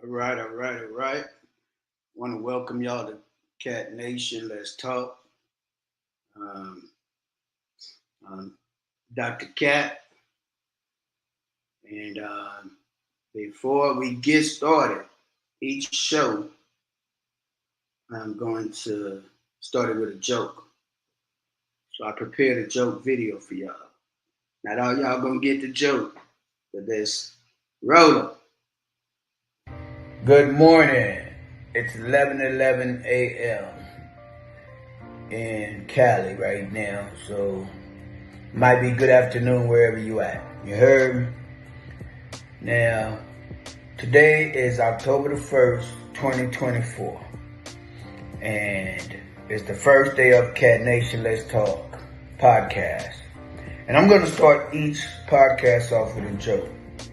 All right. Want to welcome y'all to Cat Nation. Let's talk. Um, I'm Dr. Cat, and before we get started, each show I'm going to start it with a joke. So I prepared a joke video for y'all. Not all y'all gonna get the joke, but let's roll it. Good morning. It's 11:11 a.m. in Cali right now, so might be good afternoon wherever you at. You heard me? Now, today is October the 1st, 2024, and it's the first day of Cat Nation Let's Talk podcast. And I'm going to start each podcast off with a joke,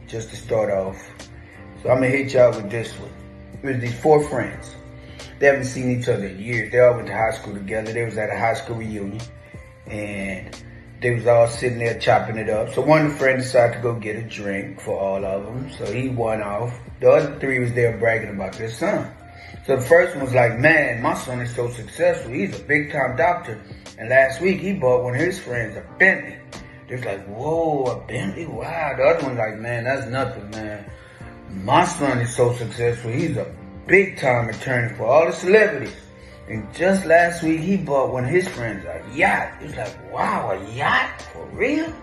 just to start off. So I'm going to hit y'all with this one. It was these four friends. They haven't seen each other in years. They all went to high school together. They was at a high school reunion, and they was all sitting there chopping it up. So one of the friends decided to go get a drink for all of them. So he went off. The other three was there bragging about their son. So the first one was like, man, my son is so successful. He's a big-time doctor. And last week, he bought one of his friends a Bentley. They was like, whoa, a Bentley? Wow. The other one's like, man, that's nothing, man. My son is so successful. He's a big-time attorney for all the celebrities. And just last week, he bought one of his friends a yacht. He was like, wow, a yacht? For real?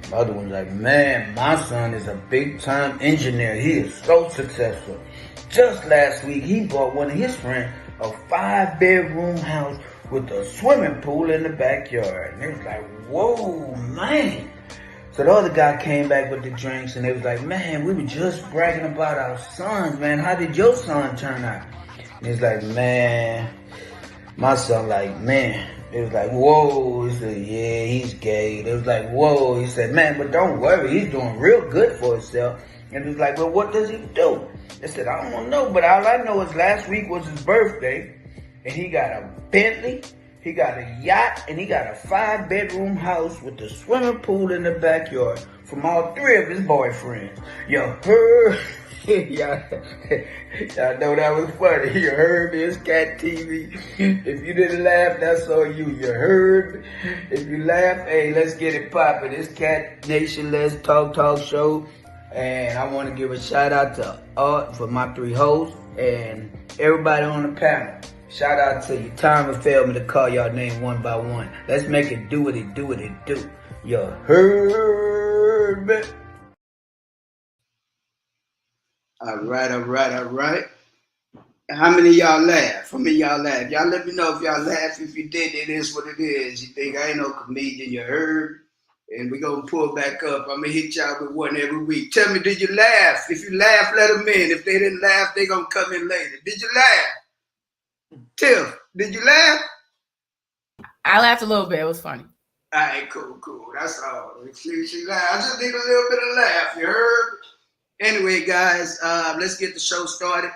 The other one's like, man, my son is a big-time engineer. He is so successful. Just last week, he bought one of his friends a 5-bedroom house with a swimming pool in the backyard. And it was like, whoa, man. So the other guy came back with the drinks, and they was like, man, we were just bragging about our sons, man. How did your son turn out? And he's like, man, my son like, man. It was like, whoa. He said, yeah, he's gay. It was like, whoa. He said, man, but don't worry. He's doing real good for himself. And he was like, well, what does he do? I said, I don't know, but all I know is last week was his birthday, and he got a Bentley, he got a yacht, and he got a 5-bedroom house with a swimming pool in the backyard from all three of his boyfriends. You heard? y'all know that was funny. You heard me? It's Cat TV. If you didn't laugh, that's on you. You heard me? If you laugh, hey, let's get it poppin'. It's Cat Nation Let's Talk show. And I want to give a shout out to Art for my three hosts and everybody on the panel. Shout out to you. Time has failed me to call y'all name one by one. Let's make it do what it do. You heard me? All right. How many of y'all laugh? Y'all let me know if y'all laugh. If you did, it is what it is. You think I ain't no comedian, you heard? And we're going to pull back up. I'm going to hit y'all with one every week. Tell me, did you laugh? If you laugh, let them in. If they didn't laugh, they going to come in later. Did you laugh? Tiff, did you laugh? I laughed a little bit. It was funny. All right, cool. That's all. She laughed. I just need a little bit of laugh. You heard? Anyway, guys, let's get the show started.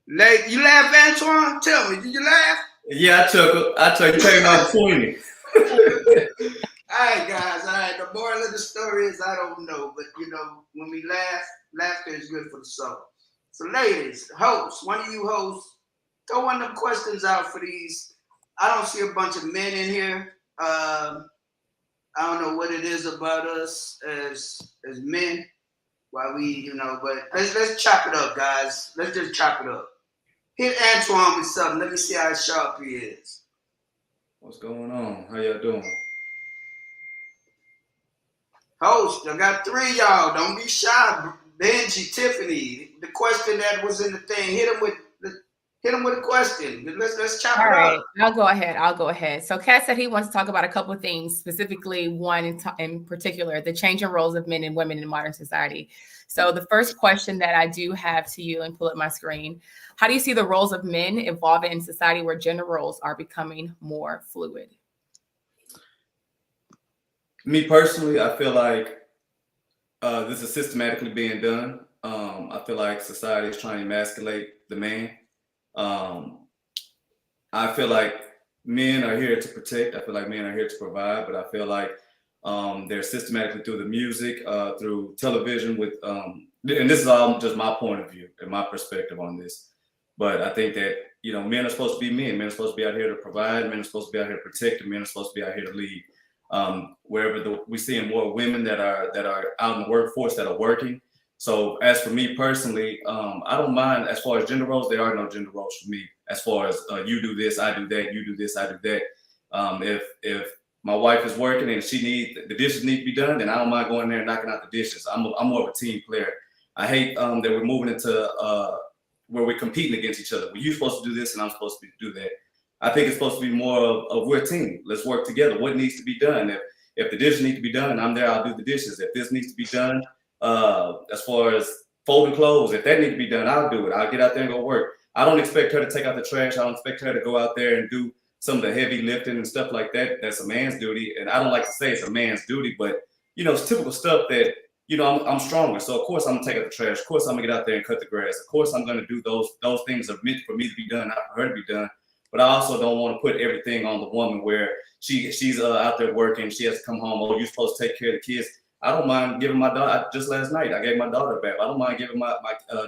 You laugh, Antoine? Tell me, did you laugh? Yeah, I took you came out 20. All right, guys. All right. The moral of the story is I don't know, but when we laugh, laughter is good for the soul. So, ladies, hosts, one of you hosts, throw one of them questions out for these. I don't see a bunch of men in here. I don't know what it is about us as men. Why we, but let's chop it up, guys. Let's just chop it up. Hit Antoine with something. Let me see how sharp he is. What's going on? How y'all doing? Host, I got three y'all. Don't be shy. Benji, Tiffany. The question that was in the thing. Hit him with a question. Let's chop it up. I'll go ahead. So Kat said he wants to talk about a couple of things, specifically one in particular, the changing roles of men and women in modern society. So the first question that I do have to you, and pull up my screen, how do you see the roles of men evolving in society where gender roles are becoming more fluid? Me personally, I feel like this is systematically being done. I feel like society is trying to emasculate the man. I feel like men are here to protect. I feel like men are here to provide, but I feel like they're systematically through the music, through television with and this is all just my point of view and my perspective on this. But I think that, men are supposed to be men. Men are supposed to be out here to provide. Men are supposed to be out here to protect. And men are supposed to be out here to lead. Wherever we seeing more women that are out in the workforce that are working. So as for me personally, I don't mind as far as gender roles. There are no gender roles for me. As far as you do this, I do that. You do this, I do that. If my wife is working and the dishes need to be done, then I don't mind going there and knocking out the dishes. I'm more of a team player. I hate that we're moving into where we're competing against each other. Well, you're supposed to do this and I'm supposed to do that. I think it's supposed to be more of we're a team. Let's work together. What needs to be done? If the dishes need to be done and I'm there, I'll do the dishes. If this needs to be done, as far as folding clothes, if that needs to be done, I'll do it. I'll get out there and go work. I don't expect her to take out the trash. I don't expect her to go out there and do some of the heavy lifting and stuff like that. That's a man's duty. And I don't like to say it's a man's duty, but it's typical stuff that, I'm stronger. So of course I'm gonna take out the trash. Of course I'm gonna get out there and cut the grass. Of course I'm gonna do those things that are meant for me to be done, not for her to be done. But I also don't want to put everything on the woman where she's out there working. She has to come home. Oh, you're supposed to take care of the kids. I don't mind giving my daughter. Just last night, I gave my daughter a bath. I don't mind giving my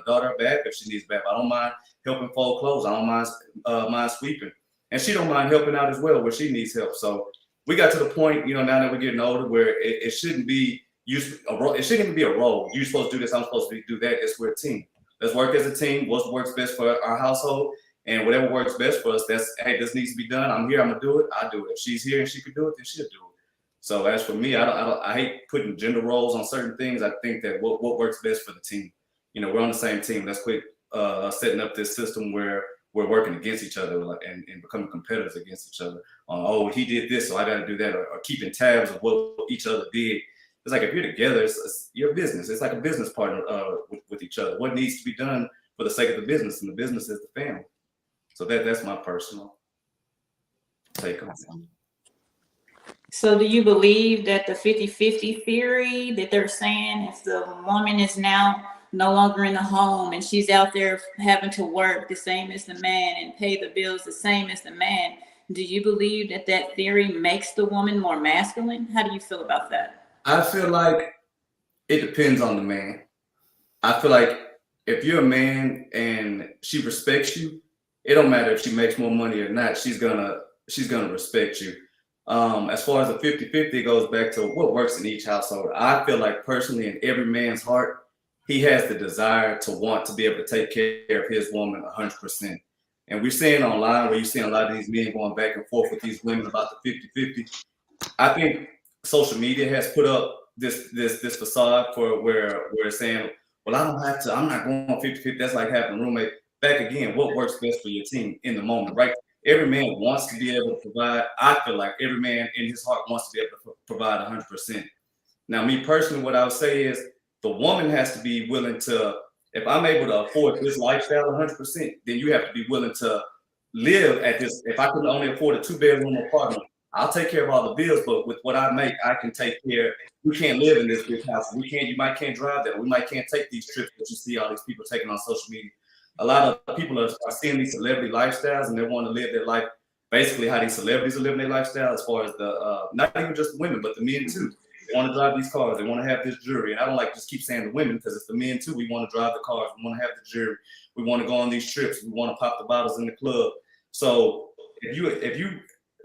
daughter a bath if she needs a bath. I don't mind helping fold clothes. I don't mind sweeping. And she don't mind helping out as well where she needs help. So we got to the point, now that we're getting older, where it shouldn't be it shouldn't even be a role. You're supposed to do this. I'm supposed to do that. We're a team. Let's work as a team. What works best for our household, and whatever works best for us. Hey, this needs to be done. I'm here. I'm gonna do it. I do it. If she's here and she can do it, then she'll do it. So as for me, I hate putting gender roles on certain things. I think that what works best for the team. We're on the same team. Let's quit setting up this system where we're working against each other and becoming competitors against each other. Oh, he did this, so I got to do that, or keeping tabs of what each other did. It's like if you're together, it's your business. It's like a business partner with each other. What needs to be done for the sake of the business, and the business is the family. So that's my personal take on it. So do you believe that the 50-50 theory that they're saying, if the woman is now no longer in the home and she's out there having to work the same as the man and pay the bills the same as the man, do you believe that theory makes the woman more masculine? How do you feel about that? I feel like it depends on the man. I feel like if you're a man and she respects you, it don't matter if she makes more money or not, she's gonna respect you. As far as the 50-50, it goes back to what works in each household. I feel like personally in every man's heart, he has the desire to want to be able to take care of his woman 100%. And we're seeing online where you're seeing a lot of these men going back and forth with these women about the 50-50. I think social media has put up this facade for where it's saying, well, I don't have to, I'm not going 50-50. That's like having a roommate. Back again, what works best for your team in the moment, right? Every man wants to be able to provide. I feel like every man in his heart wants to be able to provide 100%. Now, me personally, what I would say is the woman has to be willing to, if I'm able to afford this lifestyle 100%, then you have to be willing to live at this. If I can only afford a 2-bedroom apartment, I'll take care of all the bills, but with what I make, I can take care. We can't live in this big house. You might can't drive that. We might can't take these trips that you see all these people taking on social media. A lot of people are seeing these celebrity lifestyles and they want to live their life basically how these celebrities are living their lifestyle, as far as the not even just the women, but the men too. They want to drive these cars. They want to have this jewelry. And I don't like to just keep saying the women, because it's the men too. We want to drive the cars. We want to have the jewelry. We want to go on these trips. We want to pop the bottles in the club. So if you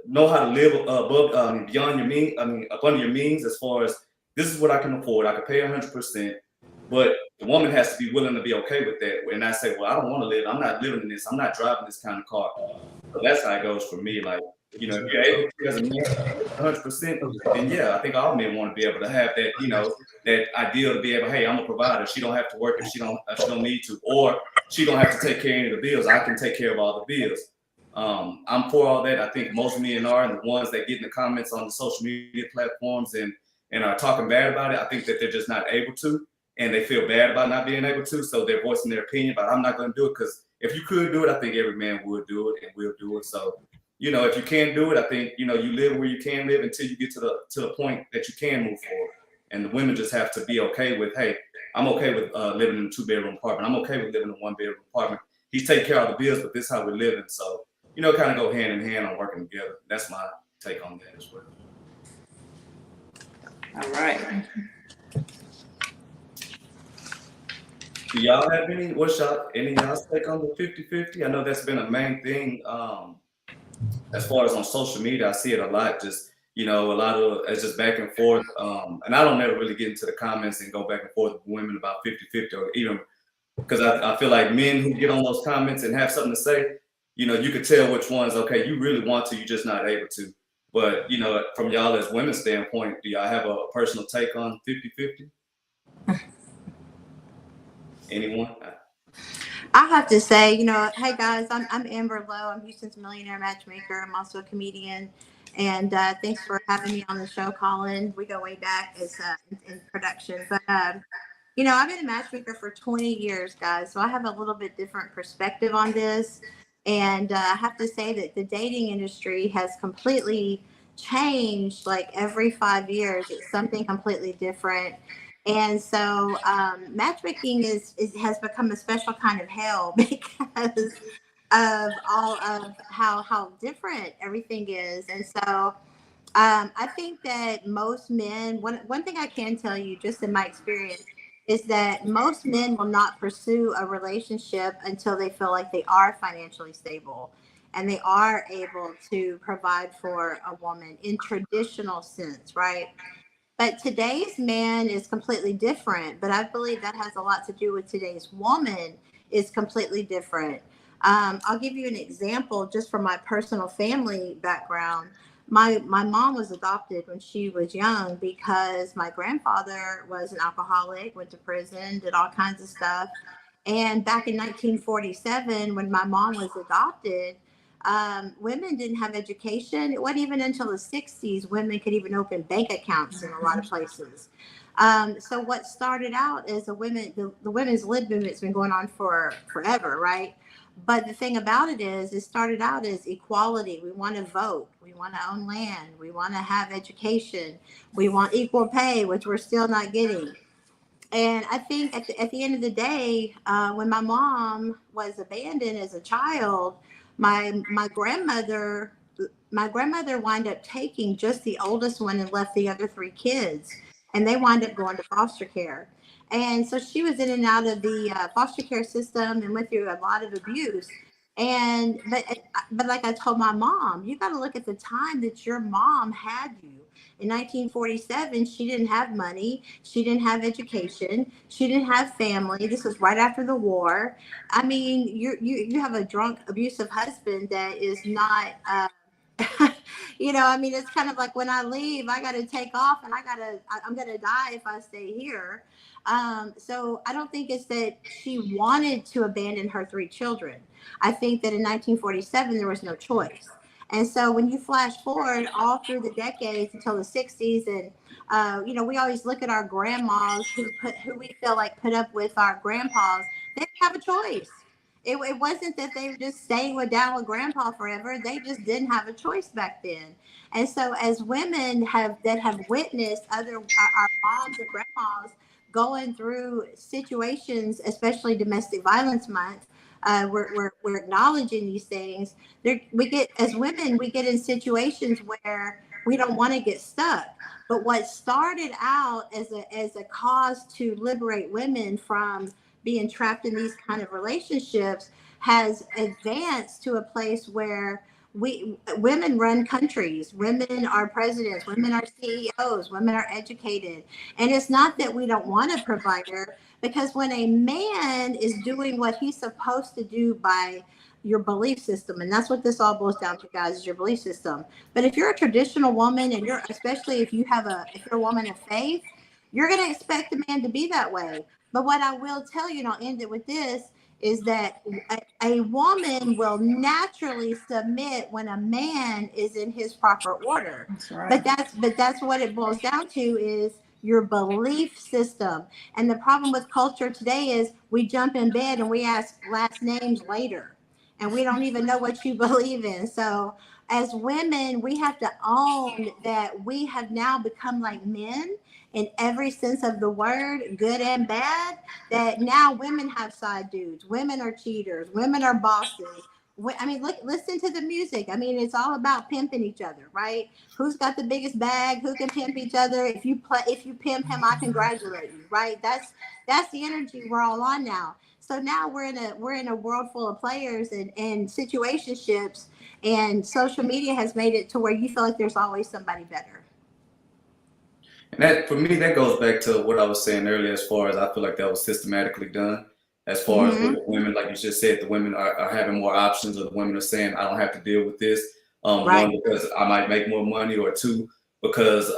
know how to live above beyond your means, up under your means, as far as this is what I can afford. I can pay 100%. But the woman has to be willing to be okay with that. And I say, well, I don't want to live. I'm not living in this. I'm not driving this kind of car. So that's how it goes for me. Like, if you're able to, as a man, 100%, then yeah, I think all men want to be able to have that, that ideal to be able, hey, I'm a provider. She don't have to work if she don't need to, or she don't have to take care of any of the bills. I can take care of all the bills. I'm for all that. I think most men are, and the ones that get in the comments on the social media platforms and are talking bad about it, I think that they're just not able to. And they feel bad about not being able to, so they're voicing their opinion, but I'm not going to do it, because if you could do it, I think every man would do it and will do it. So, if you can't do it, I think, you live where you can live until you get to the point that you can move forward. And the women just have to be okay with, hey, I'm okay with living in a 2-bedroom apartment. I'm okay with living in a 1-bedroom apartment. He's taking care of the bills, but this is how we're living. So, kind of go hand in hand on working together. That's my take on that as well. All right. Do y'all have any? What's any of y'all's take on the 50-50? I know that's been a main thing. As far as on social media, I see it a lot. Just a lot of it's just back and forth. And I don't ever really get into the comments and go back and forth with women about 50-50, or even because I feel like men who get on those comments and have something to say, you could tell which ones, okay, you really want to, you're just not able to. But, from y'all as women's standpoint, do y'all have a personal take on 50-50? Anyone? I have to say, hey guys, I'm Amber Lowe. I'm Houston's Millionaire Matchmaker. I'm also a comedian. And thanks for having me on the show, Colin. We go way back as in production. But, I've been a matchmaker for 20 years, guys. So I have a little bit different perspective on this. And I have to say that the dating industry has completely changed. Like every 5 years, it's something completely different. And so matchmaking has become a special kind of hell because of all of how different everything is. And so I think that most men, one thing I can tell you just in my experience is that most men will not pursue a relationship until they feel like they are financially stable and they are able to provide for a woman in traditional sense, right? But today's man is completely different. But I believe that has a lot to do with today's woman is completely different. I'll give you an example just from my personal family background. My mom was adopted when she was young because my grandfather was an alcoholic, went to prison, did all kinds of stuff. And back in 1947, when my mom was adopted, women didn't have education. It wasn't even until the 60s women could even open bank accounts in a lot of places. So what started out as the women's lib movement's been going on for forever, right? But the thing about it is, it started out as equality. We want to vote. We want to own land. We want to have education. We want equal pay, which we're still not getting. And I think at the end of the day, when my mom was abandoned as a child, my grandmother wound up taking just the oldest one and left the other three kids, and they wound up going to foster care. And so she was in and out of the foster care system and went through a lot of abuse. And but like I told my mom, you got to look at the time that your mom had you. In 1947, she didn't have money. She didn't have education. She didn't have family. This was right after the war. I mean, you have a drunk, abusive husband that is not, I mean, it's kind of like when I leave, I got to take off and I'm going to die if I stay here. So I don't think it's that she wanted to abandon her three children. I think that in 1947, there was no choice. And so when you flash forward all through the decades until the 60s, and we always look at our grandmas who we feel like put up with our grandpas. They didn't have a choice. It wasn't that they were just staying down with grandpa forever. They just didn't have a choice back then. And so as women have witnessed our moms and grandmas going through situations, especially domestic violence month, we're acknowledging these things. As women, we get in situations where we don't want to get stuck. But what started out as a cause to liberate women from being trapped in these kind of relationships has advanced to a place where women run countries, women are presidents, women are CEOs, women are educated. And it's not that we don't want a provider, because when a man is doing what he's supposed to do by your belief system, and that's what this all boils down to, guys, is your belief system. But if you're a traditional woman, and especially if you're a woman of faith, you're going to expect the man to be that way. But what I will tell you, and I'll end it with this, is that a woman will naturally submit when a man is in his proper order. That's right. But that's what it boils down to, is your belief system. And the problem with culture today is we jump in bed and we ask last names later, and we don't even know what you believe in. So as women, we have to own that we have now become like men in every sense of the word, good and bad, that now women have side dudes, women are cheaters, women are bosses, I mean, look, listen to the music. I mean, it's all about pimping each other, right? Who's got the biggest bag? Who can pimp each other? If you pimp him, I congratulate you, right? That's the energy we're all on now. So now we're in a world full of players and situationships, and social media has made it to where you feel like there's always somebody better. And that, for me, that goes back to what I was saying earlier, as far as I feel like that was systematically done. As far as with the women, like you just said, the women are having more options, or the women are saying, I don't have to deal with this. Right. One, because I might make more money, or two, because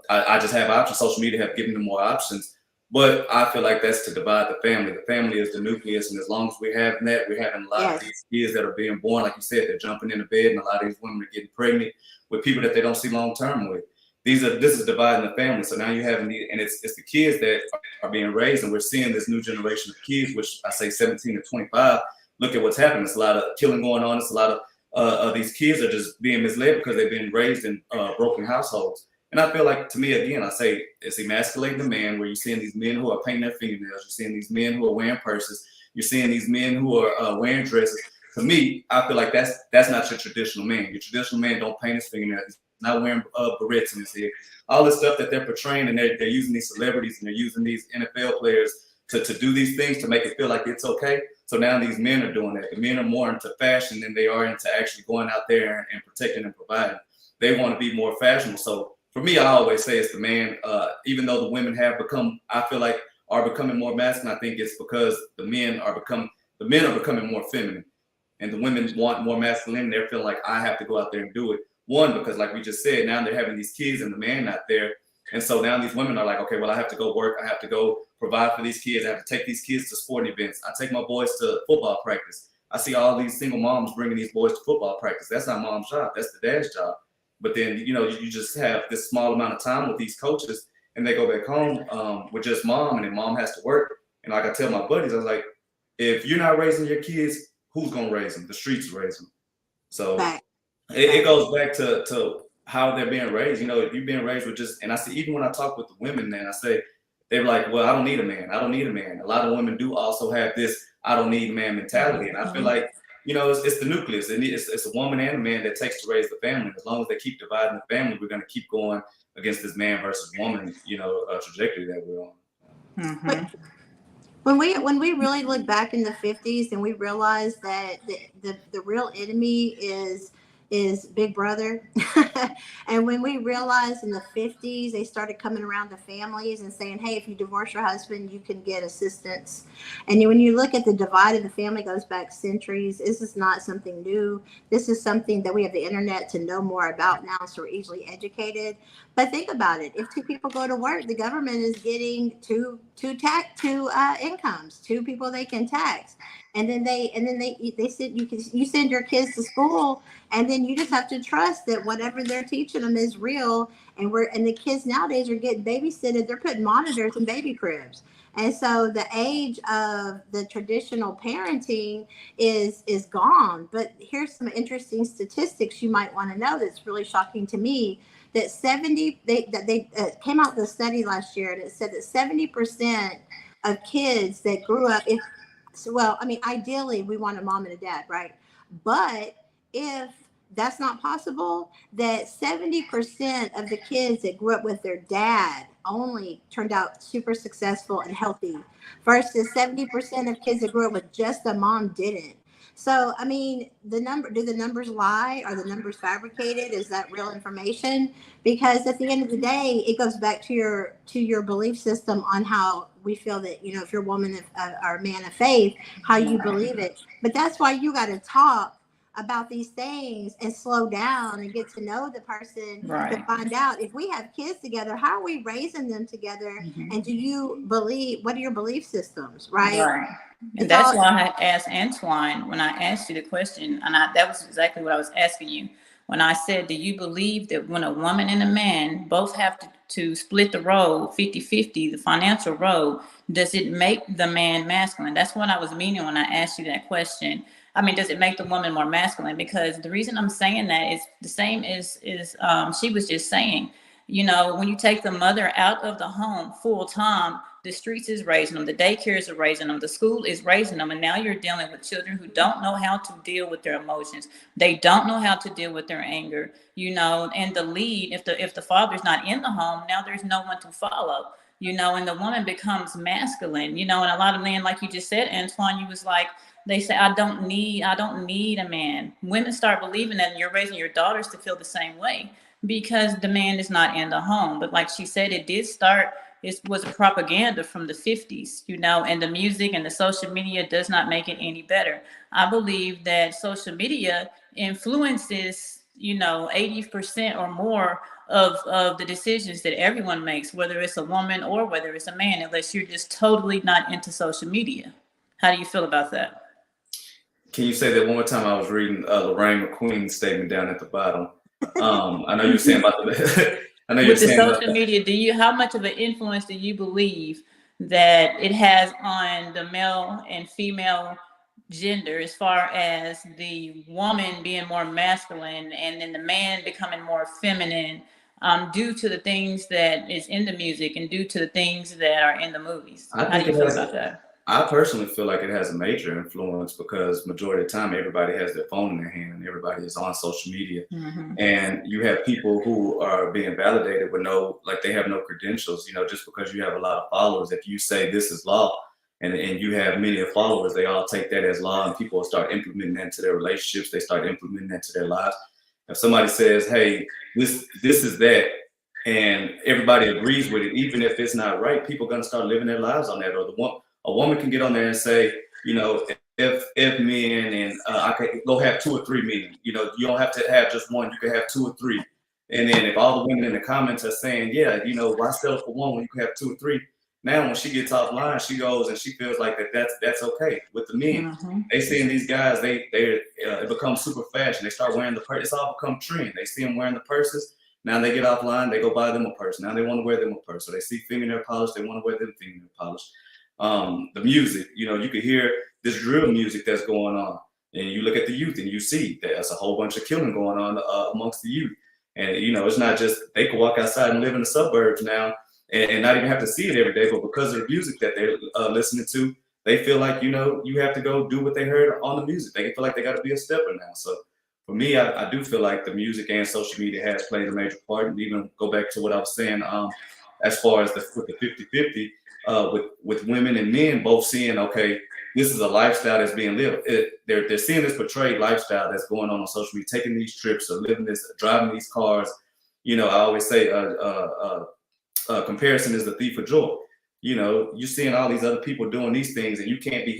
I just have options. Social media have given them more options. But I feel like that's to divide the family. The family is the nucleus, and as long as we're having that, we're having a lot of these kids that are being born. Like you said, they're jumping into bed, and a lot of these women are getting pregnant with people that they don't see long term with. This is dividing the family. So now you have, and it's the kids that are being raised, and we're seeing this new generation of kids, which I say 17 to 25. Look at what's happening. It's a lot of killing going on. It's a lot of these kids are just being misled because they've been raised in broken households. And I feel like, to me, again, I say it's emasculating the man, where you're seeing these men who are painting their fingernails. You're seeing these men who are wearing purses. You're seeing these men who are wearing dresses. To me, I feel like that's not your traditional man. Your traditional man don't paint his fingernails. He's not wearing barrettes in his head. All the stuff that they're portraying, and they're using these celebrities, and they're using these NFL players to do these things to make it feel like it's okay. So now these men are doing that. The men are more into fashion than they are into actually going out there and protecting and providing. They want to be more fashionable. So for me, I always say it's the man. Even though the women have become, I feel like, are becoming more masculine, I think it's because the men are becoming more feminine, and the women want more masculine. They're feeling like, I have to go out there and do it. One, because like we just said, now they're having these kids and the man not there. And so now these women are like, okay, well, I have to go work. I have to go provide for these kids. I have to take these kids to sporting events. I take my boys to football practice. I see all these single moms bringing these boys to football practice. That's not mom's job. That's the dad's job. But then, you just have this small amount of time with these coaches, and they go back home with just mom, and then mom has to work. And like I tell my buddies, I was like, if you're not raising your kids, who's going to raise them? The streets raise them. So it goes back to how they're being raised. If you're being raised with and I see, even when I talk with the women, man, I say, they're like, well, I don't need a man. I don't need a man. A lot of women do also have this, I don't need a man mentality. And I feel like, it's the nucleus. And it's a woman and a man that takes to raise the family. As long as they keep dividing the family, we're going to keep going against this man versus woman, trajectory that we're on. Mm-hmm. When we really look back in the 50s, and we realize that the real enemy is Big Brother, and when we realized in the 50s they started coming around to families and saying, hey, if you divorce your husband, you can get assistance. And when you look at the divide of the family, goes back centuries. This is not something new. This is something that we have the internet to know more about now, so we're easily educated. But think about it. If two people go to work, the government is getting two incomes, two people they can tax. And then they send you send your kids to school, and then you just have to trust that whatever they're teaching them is real. And the kids nowadays are getting babysitted. They're putting monitors in baby cribs. And so the age of the traditional parenting is gone. But here's some interesting statistics you might want to know that's really shocking to me. That they came out with a study last year, and it said that 70% of kids that grew up, ideally we want a mom and a dad, right? But if that's not possible, that 70% of the kids that grew up with their dad only turned out super successful and healthy, versus 70% of kids that grew up with just a mom didn't. So, do the numbers lie? Are the numbers fabricated? Is that real information? Because at the end of the day, it goes back to your belief system on how we feel that, if you're a woman or a man of faith, how you believe it. But that's why you got to talk about these things and slow down and get to know the person, right, to find out if we have kids together, how are we raising them together? Mm-hmm. And do you believe, what are your belief systems, right? And that's why I asked Antoine when I asked you the question, and that was exactly what I was asking you. When I said, do you believe that when a woman and a man both have to split the role 50-50, the financial role, does it make the man masculine? That's what I was meaning when I asked you that question. Does it make the woman more masculine? Because the reason I'm saying that is the same as she was just saying. When you take the mother out of the home full time, The streets is raising them. The daycares are raising them. The school is raising them. And now you're dealing with children who don't know how to deal with their emotions. They don't know how to deal with their anger, you know, and the lead, if the father's not in the home, now there's no one to follow, you know, and the woman becomes masculine, you know, and a lot of men, like you just said, Antoine, you was like, they say, I don't need a man. Women start believing that, and you're raising your daughters to feel the same way because the man is not in the home. But like she said, it did start, it was a propaganda from the 50s, you know, and the music and the social media does not make it any better. I believe that social media influences, you know, 80% or more of the decisions that everyone makes, whether it's a woman or whether it's a man, unless you're just totally not into social media. How do you feel about that? Can you say that one more time? I was reading Lorraine McQueen's statement down at the bottom. I know you were saying about the. I know you're With the saying social media, how much of an influence do you believe that it has on the male and female gender, as far as the woman being more masculine and then the man becoming more feminine, due to the things that is in the music and due to the things that are in the movies? How do you feel about that? I personally feel like it has a major influence because majority of the time everybody has their phone in their hand and everybody is on social media. Mm-hmm. And you have people who are being validated with they have no credentials, you know, just because you have a lot of followers. If you say this is law and you have many followers, they all take that as law and people will start implementing that into their relationships. They start implementing that to their lives. If somebody says, hey, this is that, and everybody agrees with it, even if it's not right, people are going to start living their lives on that. Or a woman can get on there and say, you know, if men and I could go have 2 or 3 men, you know, you don't have to have just one, you can have 2 or 3. And then if all the women in the comments are saying, yeah, you know, why settle for one when you can have 2 or 3? Now, when she gets offline, she goes and she feels like that's okay with the men. Mm-hmm. They seeing these guys, it becomes super fashion. They start wearing the purse. It's all become trend. They see them wearing the purses. Now they get offline, they go buy them a purse. Now they want to wear them a purse. So they see fingernail polish, they want to wear them fingernail polish. The music, you know, you could hear this drill music that's going on, and you look at the youth and you see there's a whole bunch of killing going on amongst the youth. And you know, it's not just they can walk outside and live in the suburbs now and not even have to see it every day, but because of the music that they're listening to, they feel like, you know, you have to go do what they heard on the music. They feel like they got to be a stepper now. So for me, I do feel like the music and social media has played a major part. And even go back to what I was saying, as far as with the 50-50, with women and men both seeing, okay, this is a lifestyle that's being lived. They're seeing this portrayed lifestyle that's going on social media, taking these trips or living this, driving these cars. You know, I always say comparison is the thief of joy. You know, you're seeing all these other people doing these things and you can't be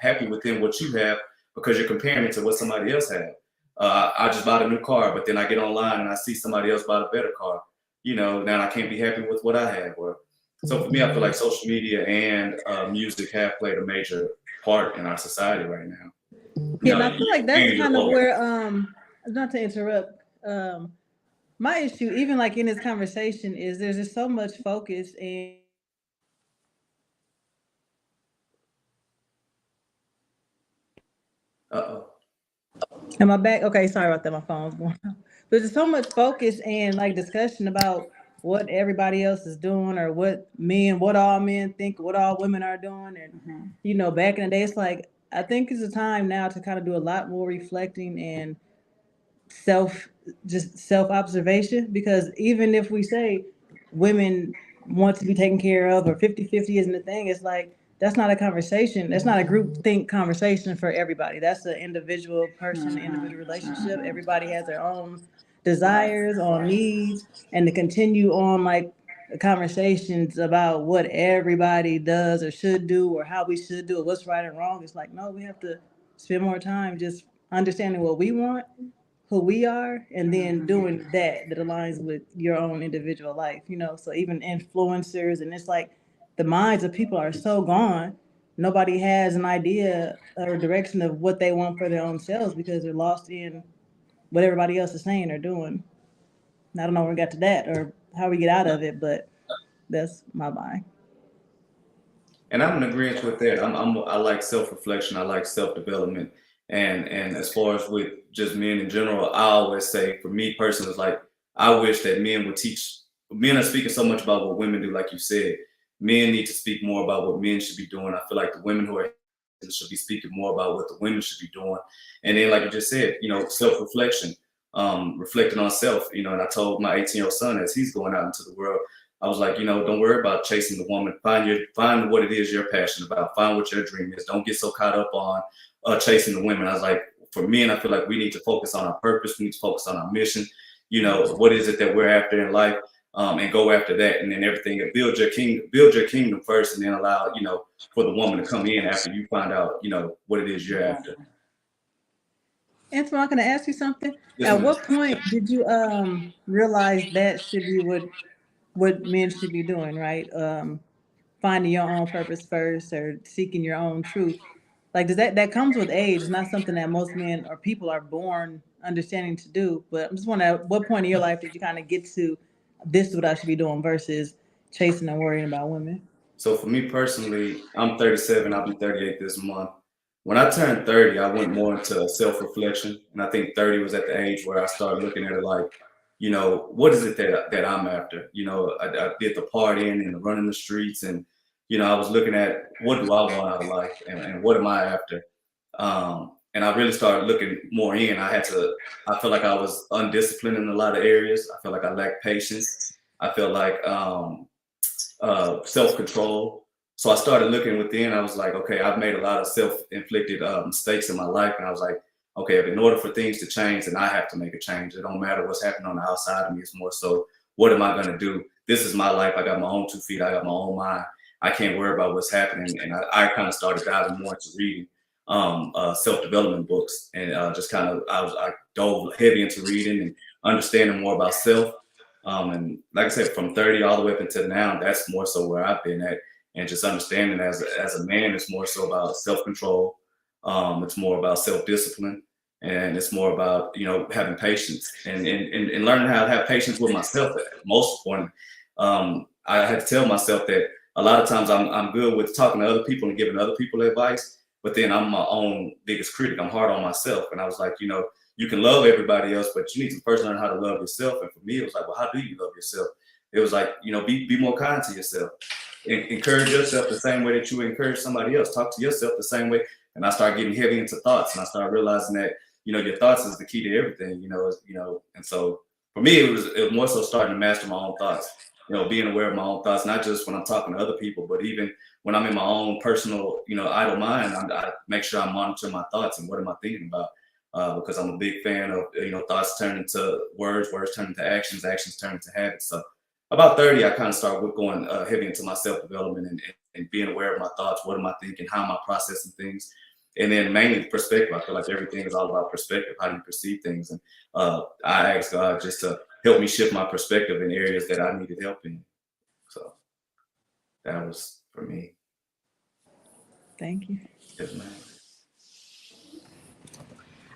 happy within what you have because you're comparing it to what somebody else has. I just bought a new car, but then I get online and I see somebody else bought a better car. You know, now I can't be happy with what I have. So for me, I feel like social media and music have played a major part in our society right now. Yeah, and I feel like that's kind of where, not to interrupt, my issue, even like in this conversation, is there's just so much focus and Am I back? Okay, sorry about that. My phone's going on. There's just so much focus and like discussion about what everybody else is doing or what all men think, what all women are doing. And, you know, back in the day, it's like, I think it's a time now to kind of do a lot more reflecting and self-observation, because even if we say women want to be taken care of or 50-50 isn't a thing, it's like, that's not a conversation. That's not a group think conversation for everybody. That's an individual person, individual relationship. Everybody has their own desires, own needs, and to continue on like conversations about what everybody does or should do or how we should do it, what's right and wrong. It's like, no, we have to spend more time just understanding what we want, who we are, and then doing that aligns with your own individual life, you know. So even influencers, and it's like the minds of people are so gone. Nobody has an idea or direction of what they want for their own selves because they're lost in what everybody else is saying or doing. I don't know where we got to that or how we get out of it, but that's my mind. And I'm in agreement with that. I like self-reflection. I like self-development. And as far as with just men in general, I always say, for me personally, it's like, I wish that men would teach. Men are speaking so much about what women do, like you said. men need to speak more about what men should be doing. I feel like the women who are should be speaking more about what the women should be doing. And then, like you just said, self-reflection, reflecting on self, and I told my 18-year-old son as he's going out into the world, I was like, don't worry about chasing the woman. Find what it is you're passionate about. Find what your dream is. Don't get so caught up on chasing the women. I was like, for men, I feel like we need to focus on our purpose. We need to focus on our mission. What is it that we're after in life? And go after that, and then everything. Build your kingdom first, and then allow for the woman to come in after you find out what it is you're after. Antoine, can I ask you something? Yes, At ma'am. what point did you realize that should be what men should be doing, right? Finding your own purpose first, or seeking your own truth. Like, does that comes with age? It's not something that most men or people are born understanding to do. But I'm just wondering, at what point in your life did you kind of get to this is what I should be doing versus chasing and worrying about women? So for me personally, I'm 37. I'll be 38 this month. When I turned 30, I went more into self-reflection, and I think 30 was at the age where I started looking at it like, what is it that I'm after? I did the partying and the running the streets, and I was looking at what do I want out of life, and what am I after? And I really started looking more in. I felt like I was undisciplined in a lot of areas. I felt like I lacked patience. I felt like self-control. So I started looking within. I was like, okay, I've made a lot of self-inflicted mistakes in my life. And I was like, okay, in order for things to change, then I have to make a change. It don't matter what's happening on the outside of me. It's more so, what am I going to do? This is my life. I got my own 2 feet. I got my own mind. I can't worry about what's happening. And I kind of started diving more into reading self-development books. And I dove heavy into reading and understanding more about self. And like I said, from 30 all the way up until now, that's more so where I've been at. And just understanding as a man, it's more so about self-control. It's more about self-discipline, and it's more about having patience and learning how to have patience with myself. Most important, I had to tell myself that a lot of times I'm good with talking to other people and giving other people advice, but then I'm my own biggest critic. I'm hard on myself, and I was like, you can love everybody else, but you need to first learn how to love yourself. And for me, it was like, well, how do you love yourself? It was like, be more kind to yourself. Encourage yourself the same way that you encourage somebody else. Talk to yourself the same way. And I started getting heavy into thoughts, and I started realizing that your thoughts is the key to everything. And so for me, it was more so starting to master my own thoughts. Being aware of my own thoughts, not just when I'm talking to other people, but even when I'm in my own personal idle mind. I make sure I'm monitoring my thoughts and what am I thinking about, because I'm a big fan of thoughts turn into words turn into actions turn into habits. So about 30, I kind of started going heavy into my self-development and being aware of my thoughts. What am I thinking? How am I processing things? And then mainly perspective. I feel like everything is all about perspective. How do you perceive things? And I asked God just to help me shift my perspective in areas that I needed help in. So that was for me. Thank you. Yes, ma'am.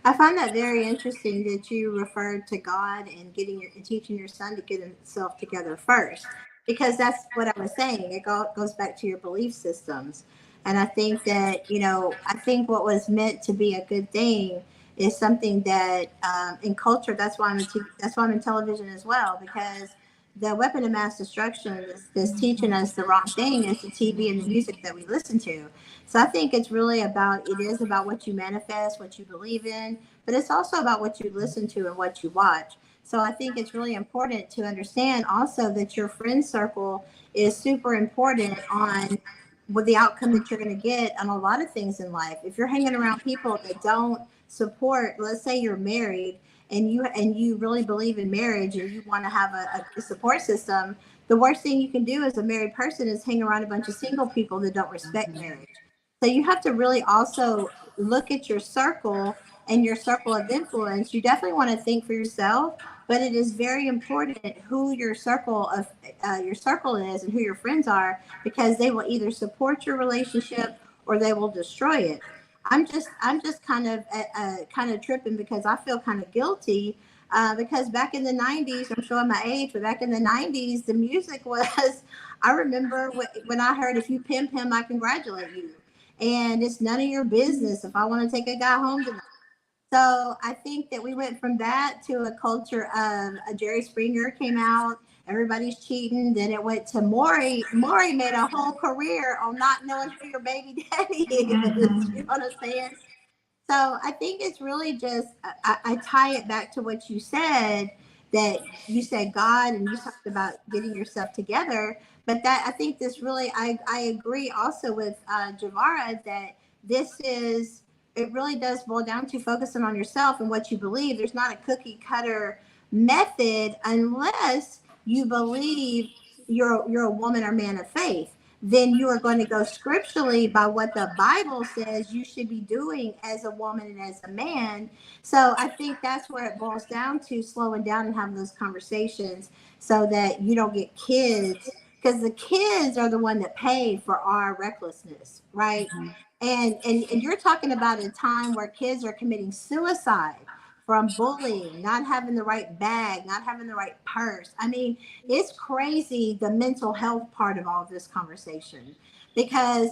I find that very interesting that you referred to God and teaching your son to get himself together first, because that's what I was saying. It goes back to your belief systems. And I think that, I think what was meant to be a good thing is something that in culture, that's why I'm in television as well, because the weapon of mass destruction is teaching us the wrong thing is the TV and the music that we listen to. So I think it is about what you manifest, what you believe in, but it's also about what you listen to and what you watch. So I think it's really important to understand also that your friend circle is super important on what the outcome that you're going to get on a lot of things in life. If you're hanging around people that don't support, let's say you're married and you really believe in marriage and you want to have a support system, the worst thing you can do as a married person is hang around a bunch of single people that don't respect marriage. So you have to really also look at your circle and your circle of influence. You definitely want to think for yourself, but it is very important who your circle is and who your friends are, because they will either support your relationship or they will destroy it. I'm just kind of tripping because I feel kind of guilty because back in the 90s, I'm showing my age, but back in the 90s, the music was, I remember when I heard, if you pimp him, I congratulate you. And it's none of your business if I want to take a guy home tonight. So I think that we went from that to a culture of Jerry Springer came out everybody's cheating. Then it went to Maury. Maury made a whole career on not knowing who your baby daddy is. You know what I'm saying? So I think it's really just, I tie it back to what you said, that you said God and you talked about getting yourself together. But that, I think this really, I agree also with Javarra that this is, it really does boil down to focusing on yourself and what you believe. There's not a cookie cutter method unless you believe you're a woman or man of faith. Then you are going to go scripturally by what the Bible says you should be doing as a woman and as a man. So I think that's where it boils down to, slowing down and having those conversations so that you don't get kids, because the kids are the one that pay for our recklessness, right? And you're talking about a time where kids are committing suicide from bullying, not having the right bag, not having the right purse. I mean, it's crazy, the mental health part of all of this conversation, because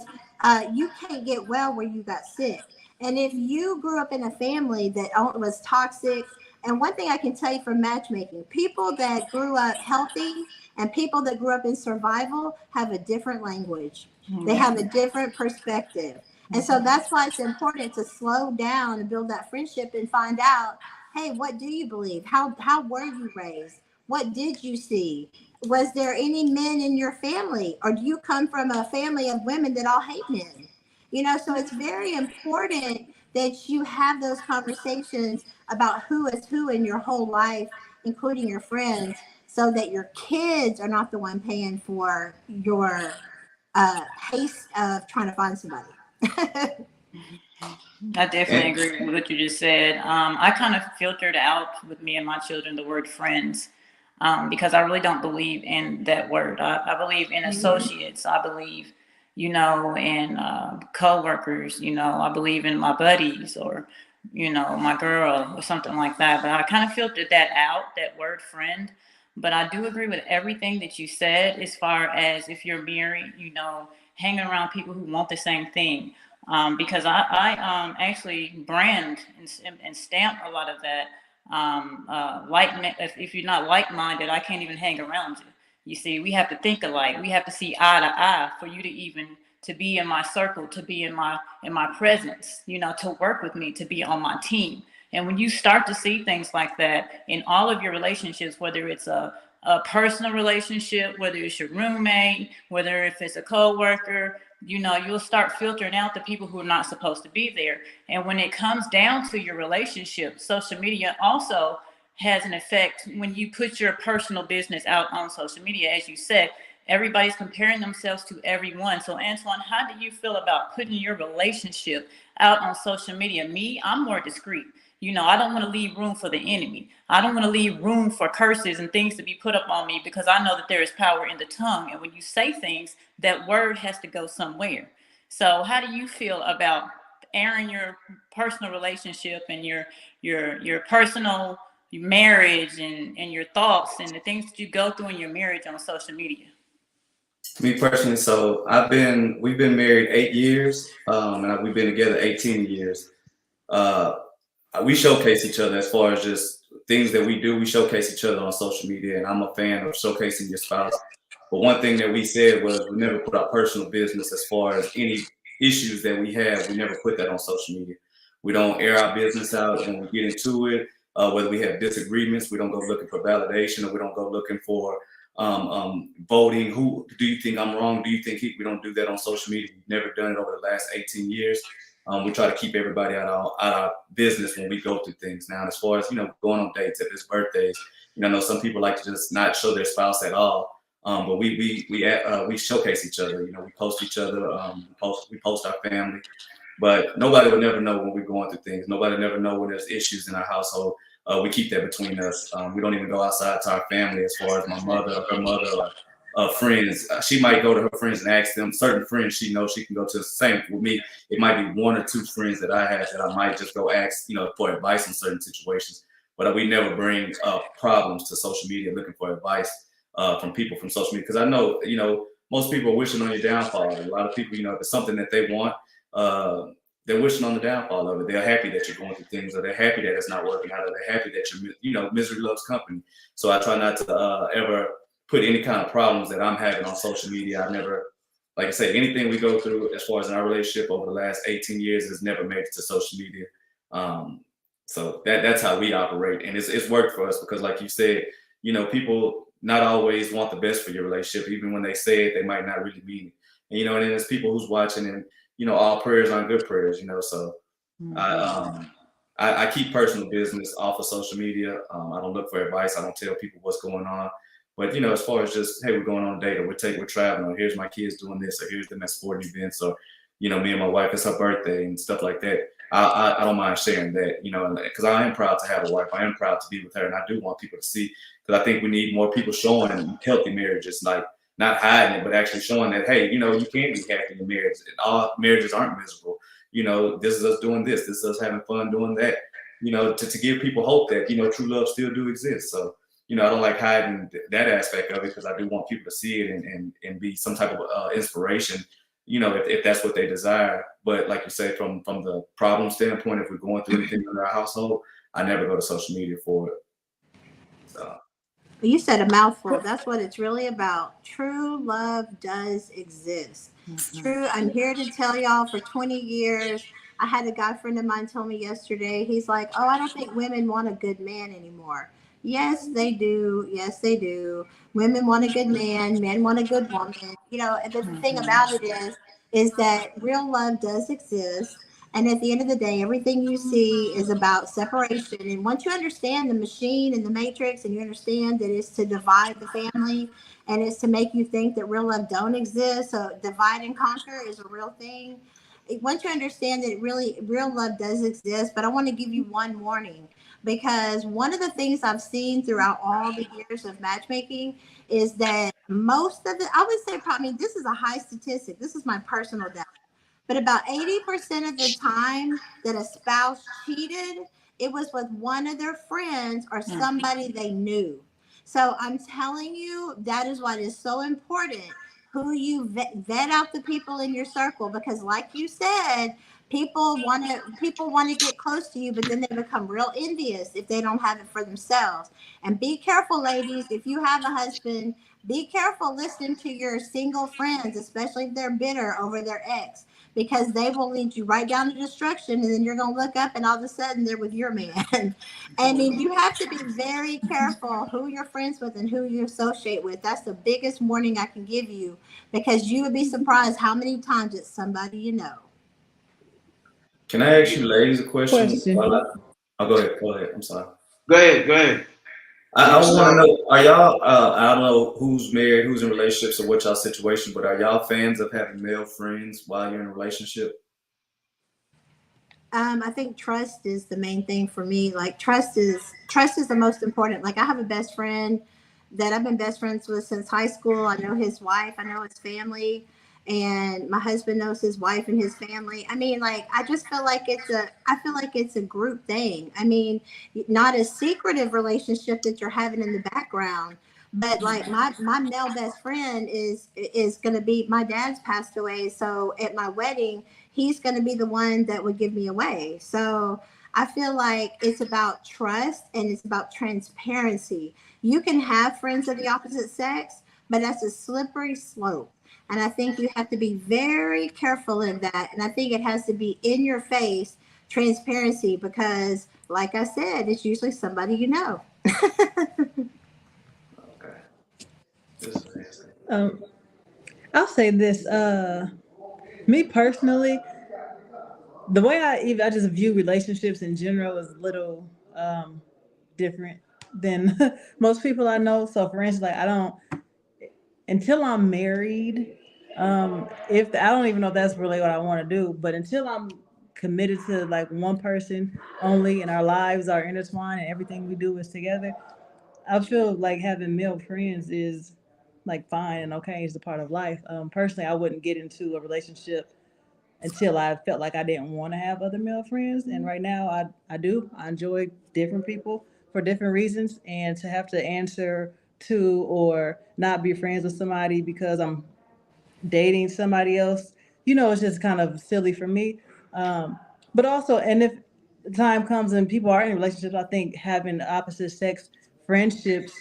you can't get well where you got sick. And if you grew up in a family that was toxic, and one thing I can tell you from matchmaking, people that grew up healthy and people that grew up in survival have a different language. They have a different perspective. And so that's why it's important to slow down and build that friendship and find out, hey, what do you believe? How were you raised? What did you see? Was there any men in your family? Or do you come from a family of women that all hate men? You know, so it's very important that you have those conversations about who is who in your whole life, including your friends, so that your kids are not the one paying for your haste of trying to find somebody. I definitely agree with what you just said. I kind of filtered out with me and my children the word friends, because I really don't believe in that word. I believe in associates. I believe, in co-workers. I believe in my buddies, or, my girl, or something like that. But I kind of filtered that out, that word friend. But I do agree with everything that you said, as far as if you're married, hanging around people who want the same thing. Because I actually brand and stamp a lot of that. If you're not like-minded, I can't even hang around you. You see, we have to think alike. We have to see eye to eye for you to be in my circle, to be in my presence, to work with me, to be on my team. And when you start to see things like that in all of your relationships, whether it's a personal relationship, whether it's your roommate, whether if it's a coworker, you'll start filtering out the people who are not supposed to be there. And when it comes down to your relationship, social media also has an effect. When you put your personal business out on social media, as you said, everybody's comparing themselves to everyone. So Antoine, how do you feel about putting your relationship out on social media? Me, I'm more discreet. I don't want to leave room for the enemy. I don't want to leave room for curses and things to be put up on me, because I know that there is power in the tongue. And when you say things, that word has to go somewhere. So how do you feel about airing your personal relationship and your personal marriage and your thoughts and the things that you go through in your marriage on social media? Me personally, so we've been married 8 years, and we've been together 18 years. We showcase each other as far as just things that we do. We showcase each other on social media, and I'm a fan of showcasing your spouse. But one thing that we said was we never put our personal business, as far as any issues that we have, we never put that on social media. We don't air our business out when we get into it. Whether we have disagreements, we don't go looking for validation, or we don't go looking for voting. Who do you think I'm wrong? Do you think we don't do that on social media? We've never done it over the last 18 years. We try to keep everybody out of our business when we go through things. Now, as far as, going on dates, if it's birthdays, I know some people like to just not show their spouse at all. But we showcase each other. We post each other. We post our family. But nobody will never know when we're going through things. Nobody will never know when there's issues in our household. We keep that between us. We don't even go outside to our family, as far as my mother, her mother, friends. She might go to her friends and ask them. Certain friends she knows she can go to. The same with me. It might be 1 or 2 friends that I have that I might just go ask, for advice in certain situations. But we never bring problems to social media looking for advice from people from social media, because I know, most people are wishing on your downfall. A lot of people, if it's something that they want, they're wishing on the downfall of it. They're happy that you're going through things, or they're happy that it's not working out, or they're happy that misery loves company. So I try not to ever put any kind of problems that I'm having on social media. I never, like I said, anything we go through as far as in our relationship over the last 18 years has never made it to social media. So that's how we operate, and it's worked for us because, like you said, you know, people not always want the best for your relationship. Even when they say it, they might not really mean it. And you know, and then there's people who's watching, and you know, all prayers aren't good prayers. You know, so I keep personal business off of social media. I don't look for advice. I don't tell people what's going on. But you know, as far as just, hey, we're going on a date, or we're traveling, or here's my kids doing this, or here's them at sporting events, or you know, me and my wife, it's her birthday and stuff like that. I don't mind sharing that, you know, because I am proud to have a wife. I am proud to be with her, and I do want people to see, because I think we need more people showing healthy marriages, like not hiding it, but actually showing that, hey, you know, you can be happy in marriage. All marriages aren't miserable. You know, this is us doing this. This is us having fun doing that. You know, to give people hope that, you know, true love still do exist. So, you know, I don't like hiding that aspect of it, because I do want people to see it and be some type of inspiration, you know, if that's what they desire. But like you say, from the problem standpoint, if we're going through anything in our household, I never go to social media for it. So. You said a mouthful. That's what it's really about. True love does exist. True. I'm here to tell y'all, for 20 years, I had a guy friend of mine tell me yesterday, he's like, oh, I don't think women want a good man anymore. Yes, they do. Yes, they do. Women want a good man. Men want a good woman. You know, and the thing about it is that real love does exist. And at the end of the day, everything you see is about separation. And once you understand the machine and the matrix, and you understand that it's to divide the family, and it's to make you think that real love don't exist, so divide and conquer is a real thing. Once you understand that really real love does exist, but I want to give you one warning, because one of the things I've seen throughout all the years of matchmaking is that most of the, I would say probably, this is a high statistic, this is my personal data, but about 80% of the time that a spouse cheated, it was with one of their friends or somebody they knew. So I'm telling you, that is why it is so important who you vet out the people in your circle, because like you said, people want to get close to you, but then they become real envious if they don't have it for themselves. And be careful, ladies, if you have a husband, be careful listening to your single friends, especially if they're bitter over their ex, because they will lead you right down to destruction, and then you're going to look up and all of a sudden they're with your man. I mean, you have to be very careful who you're friends with and who you associate with. That's the biggest warning I can give you, because you would be surprised how many times it's somebody you know. Can I ask you ladies a question? Oh, go ahead. I'm sorry. Go ahead. I want to know, are y'all, I don't know who's married, who's in relationships, or what y'all situation, but are y'all fans of having male friends while you're in a relationship? I think trust is the main thing for me. Like trust is the most important. Like I have a best friend that I've been best friends with since high school. I know his wife, I know his family, and my husband knows his wife and his family. I mean, like I feel like it's a group thing. I mean, not a secretive relationship that you're having in the background, but like my male best friend is going to be, my dad's passed away, so at my wedding he's going to be the one that would give me away. So I feel like it's about trust and it's about transparency. You can have friends of the opposite sex, but that's a slippery slope. And I think you have to be very careful in that. And I think it has to be in your face transparency, because like I said, it's usually somebody you know. I'll say this, me personally, the way I just view relationships in general is a little different than most people I know. So for instance, like I don't, until I'm married, if I don't even know if that's really what I want to do, but until I'm committed to like one person only and our lives are intertwined and everything we do is together, I feel like having male friends is like fine and okay. It's a part of life. Personally, I wouldn't get into a relationship until I felt like I didn't want to have other male friends. And right now I do. I enjoy different people for different reasons. And to have to answer to or not be friends with somebody because I'm dating somebody else, it's just kind of silly for me. But also, and if the time comes and people are in relationships, I think having opposite sex friendships,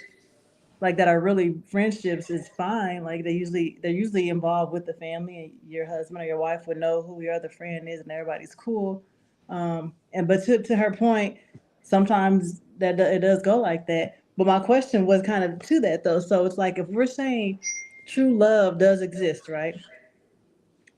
like that are really friendships is fine. Like they're usually involved with the family, and your husband or your wife would know who your other friend is, and everybody's cool. And but to her point, sometimes it does go like that. But my question was kind of to that though. So it's like if we're saying true love does exist, right?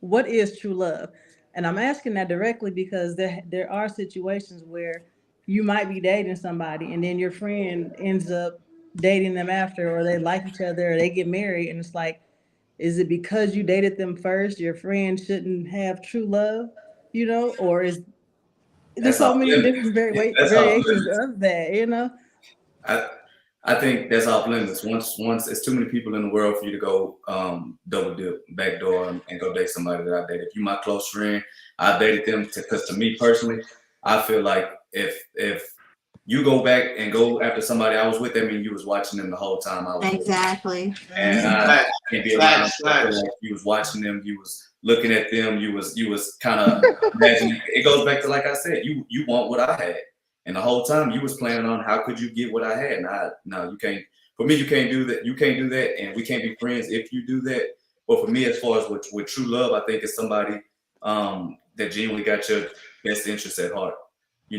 What is true love? And I'm asking that directly because there are situations where you might be dating somebody and then your friend ends up dating them after, or they like each other, or they get married, and it's like, is it because you dated them first, your friend shouldn't have true love, or is there's That's so off many limits. different Yeah, that's off variations limits. of that. I I think that's off limits. Once it's too many people in the world for you to go double dip, backdoor, and go date somebody that I dated. If you my close friend, I dated them because to me personally, I feel like if you go back and go after somebody I was with, that means you was watching them the whole time I was with them. Exactly. And Mhm. I can't be around them. Facts, I feel facts. like you was watching them, you was looking at them, you was kind of imagining. It goes back to like I said, you want what I had, and the whole time you was planning on how could you get what I had. And no, you can't. For me, you can't do that. You can't do that, and we can't be friends if you do that. But for me, as far as with true love, I think it's somebody that genuinely got your best interest at heart.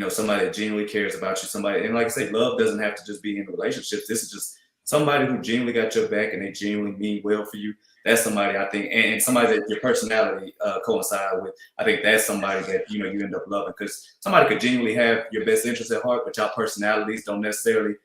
Somebody that genuinely cares about you. Somebody, and like I say, love doesn't have to just be in relationships. This is just somebody who genuinely got your back and they genuinely mean well for you. That's somebody I think, and somebody that your personality coincide with. I think that's somebody that you end up loving, because somebody could genuinely have your best interest at heart, but your personalities don't necessarily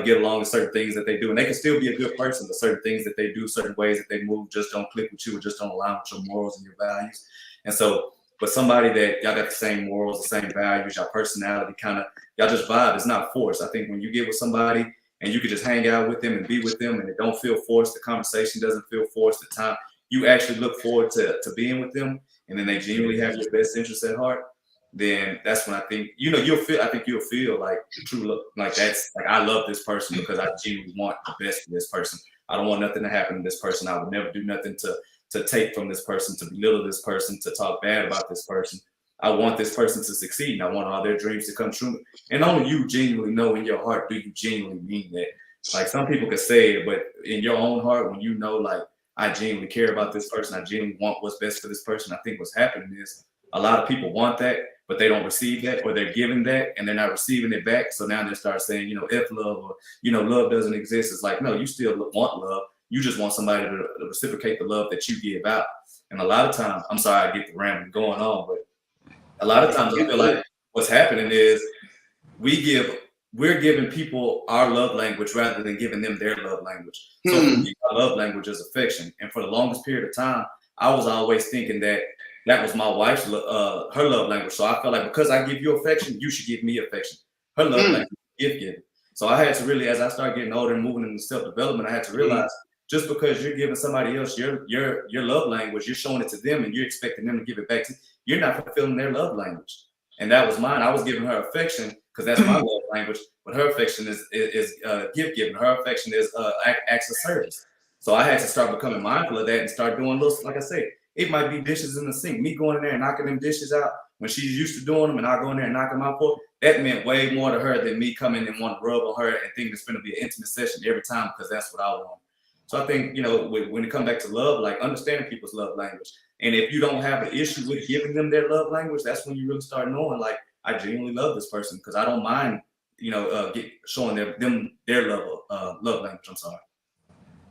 get along with certain things that they do, and they can still be a good person, but certain things that they do, certain ways that they move, just don't click with you, or just don't align with your morals and your values. And so, but somebody that y'all got the same morals, the same values, your personality y'all just vibe. It's not forced. I think when you get with somebody and you can just hang out with them and be with them, and it don't feel forced, the conversation doesn't feel forced, the time you actually look forward to being with them, and then they genuinely have your best interest at heart, then that's when I think you'll feel like the true love. Like that's like, I love this person because I genuinely want the best for this person. I don't want nothing to happen to this person. I would never do nothing to take from this person, to belittle this person, to talk bad about this person. I want this person to succeed, and I want all their dreams to come true. And only you genuinely know in your heart, do you genuinely mean that? Like, some people could say it, but in your own heart, when you know, like, I genuinely care about this person, I genuinely want what's best for this person. I think what's happening is a lot of people want that, but they don't receive that, or they're giving that and they're not receiving it back. So now they start saying, F love, or, love doesn't exist. It's like, no, you still want love. You just want somebody to reciprocate the love that you give out. And a lot of times, I'm sorry I get the rambling going on, but a lot of times I feel like what's happening is we're giving people our love language rather than giving them their love language. So for me, my love language is affection. And for the longest period of time, I was always thinking that was my wife's her love language. So I felt like, because I give you affection, you should give me affection. Her love language is gift giving. So I had to really, as I started getting older and moving into self-development, I had to realize, just because you're giving somebody else your love language, you're showing it to them and you're expecting them to give it back to you, you're not fulfilling their love language. And that was mine. I was giving her affection because that's my love language, but her affection is gift giving. Her affection is acts of service. So I had to start becoming mindful of that and start doing little, like I say, it might be dishes in the sink. Me going in there and knocking them dishes out when she's used to doing them, and I go in there and knock them out for her, that meant way more to her than me coming and want to rub on her and think it's going to be an intimate session every time, because that's what I want. So I think, when it comes back to love, like understanding people's love language. And if you don't have an issue with giving them their love language, that's when you really start knowing, like, I genuinely love this person, because I don't mind, showing them their love language. I'm sorry.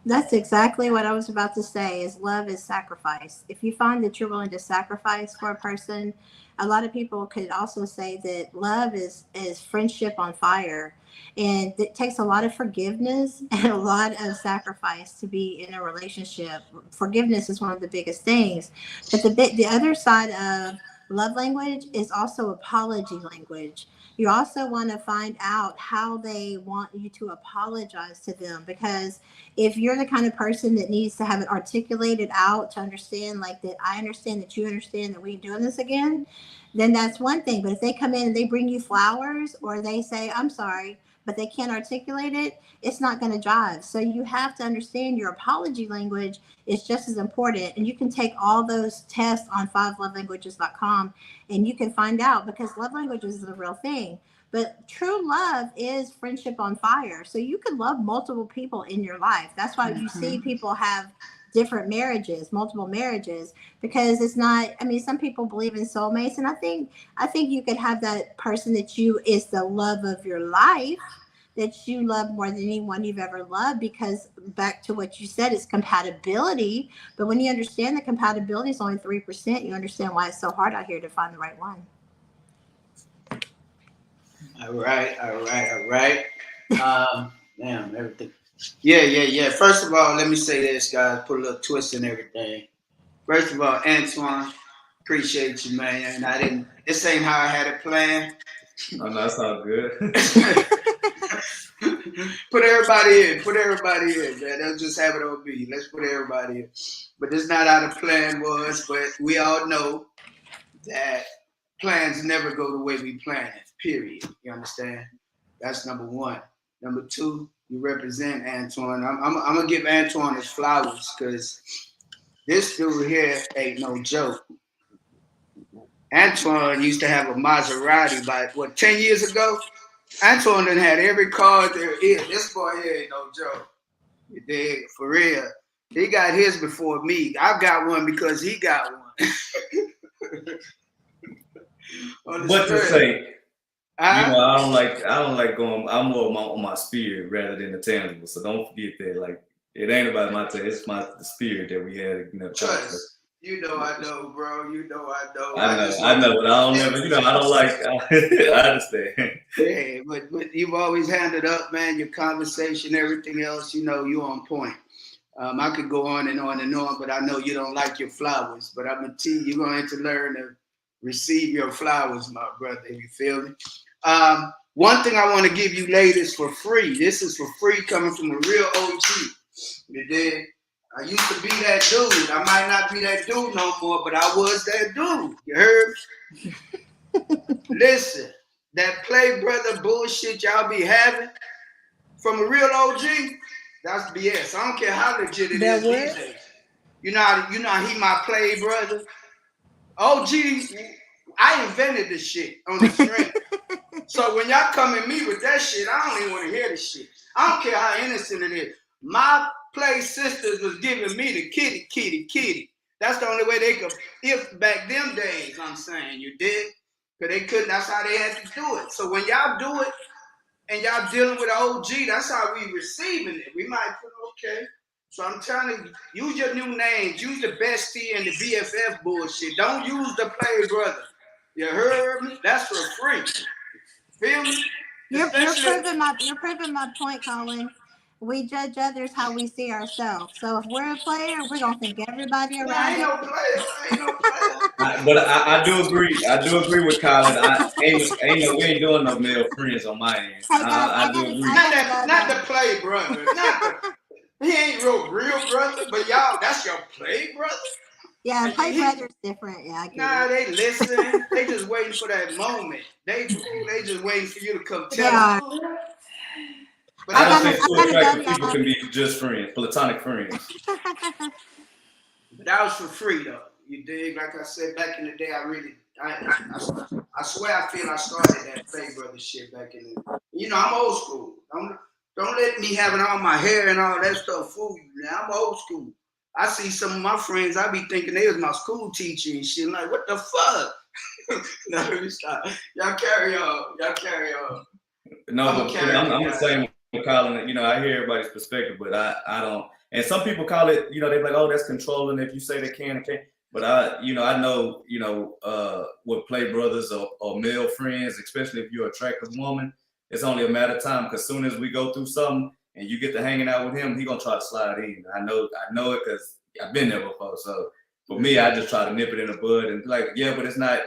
That's exactly what I was about to say, is love is sacrifice. If you find that you're willing to sacrifice for a person, a lot of people could also say that love is friendship on fire. And it takes a lot of forgiveness and a lot of sacrifice to be in a relationship. Forgiveness is one of the biggest things. But the other side of love language is also apology language. You also want to find out how they want you to apologize to them, because if you're the kind of person that needs to have it articulated out to understand, like, that I understand that you understand that we're doing this again, then that's one thing. But if they come in and they bring you flowers, or they say, I'm sorry, but they can't articulate it, it's not going to jive. So you have to understand your apology language is just as important. And you can take all those tests on 5lovelanguages.com and you can find out, because love languages is a real thing. But true love is friendship on fire. So you can love multiple people in your life. That's why you see people have different marriages, multiple marriages, because it's not, I mean, some people believe in soulmates, and I think you could have that person that you is the love of your life, that you love more than anyone you've ever loved, because back to what you said, it's compatibility. But when you understand that compatibility is only 3%, you understand why it's so hard out here to find the right one. All right. Damn, everything. Yeah. First of all, let me say this, guys. Put a little twist in everything. First of all, Antoine, appreciate you, man. And this ain't how I had it planned. Oh, no, that's all good. Put everybody in, man. Let's just have it on me. Let's put everybody in. But this is not how the plan was, but we all know that plans never go the way we plan it, period. You understand? That's number one. Number two, you represent Antoine. I'm going to give Antoine his flowers, because this dude here ain't no joke. Antoine used to have a Maserati by, 10 years ago? Antoine done had every car there is. This boy here ain't no joke. You dig? For real. He got his before me. I got one because he got one. What to say? I don't like going. I'm more on my spirit rather than the tangible. So don't forget that. Like, it ain't about my taste. It's the spirit that we had. Trust. I know, bro. I know. I know, but I don't never. I don't like. I understand. Yeah, but you've always handed up, man. Your conversation, everything else. You on point. I could go on and on and on, but I know you don't like your flowers. But I'm gonna tell you, you're going to learn to receive your flowers, my brother. You feel me? One thing I want to give you ladies for free. This is for free, coming from a real OG. You did. I used to be that dude. I might not be that dude no more, but I was that dude. You heard? Listen, that play brother bullshit y'all be having from a real OG, that's BS. I don't care how legit it is these days. You know he my play brother. OG, I invented this shit on the stream. So when y'all come at me with that shit, I don't even want to hear this shit. I don't care how innocent it is. My play sisters was giving me the kitty. That's the only way they could, if back them days, I'm saying, you did. Because they couldn't, that's how they had to do it. So when y'all do it, and y'all dealing with OG, that's how we receiving it. We might put, okay. So I'm trying to use your new names. Use the bestie and the BFF bullshit. Don't use the play brother. You heard me? That's for free. Feel me? You're proving my point, Colin. We judge others how we see ourselves. So if we're a player, we're gonna think everybody around. Ain't no player. But I do agree. I do agree with Colin. We ain't doing no male friends on my end. I do agree. Not the play brother. He ain't real brother, but y'all, that's your play brother. Yeah, play brother's different. Yeah, I get it. They listen. They just waiting for that moment. They just waiting for you to come tell them. But I don't think two attractive people can be just friends, platonic friends. But that was for free, though. You dig? Like I said, back in the day, I swear I feel I started that play brother shit back in the. I'm old school. Don't let me having all my hair and all that stuff fool you. Now I'm old school. I see some of my friends, I be thinking they was my school teacher and shit. Like, what the fuck? No, let me stop. Y'all carry on. No, I'm the same with Colin. I hear everybody's perspective, but I don't. And some people call it, they're like, oh, that's controlling if you say they can and can't. But I know, with play brothers or male friends, especially if you're an attractive woman, it's only a matter of time. Because as soon as we go through something and you get to hanging out with him, he gonna try to slide in. I know it because I've been there before. So for me, I just try to nip it in the bud and be like, yeah, but it's not.